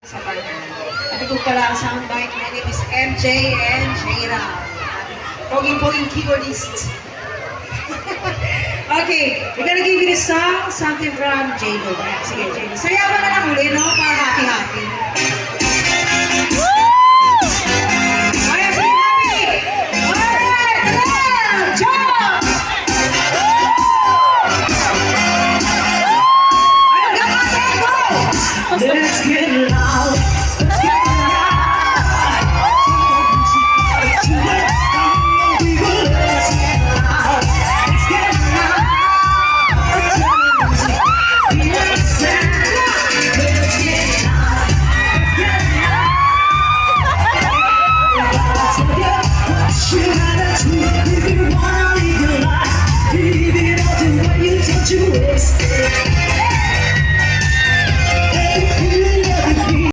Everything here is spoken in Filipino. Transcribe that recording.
Sa partner. Sabi ko pala ang soundbite. My name is MJ and Jaira. Poging-poging keyboardist. Okay, we're gonna give you the song, something from J-Lo. Sige, J-Lo. Sayawan na lang uli, no? Para happy-happy.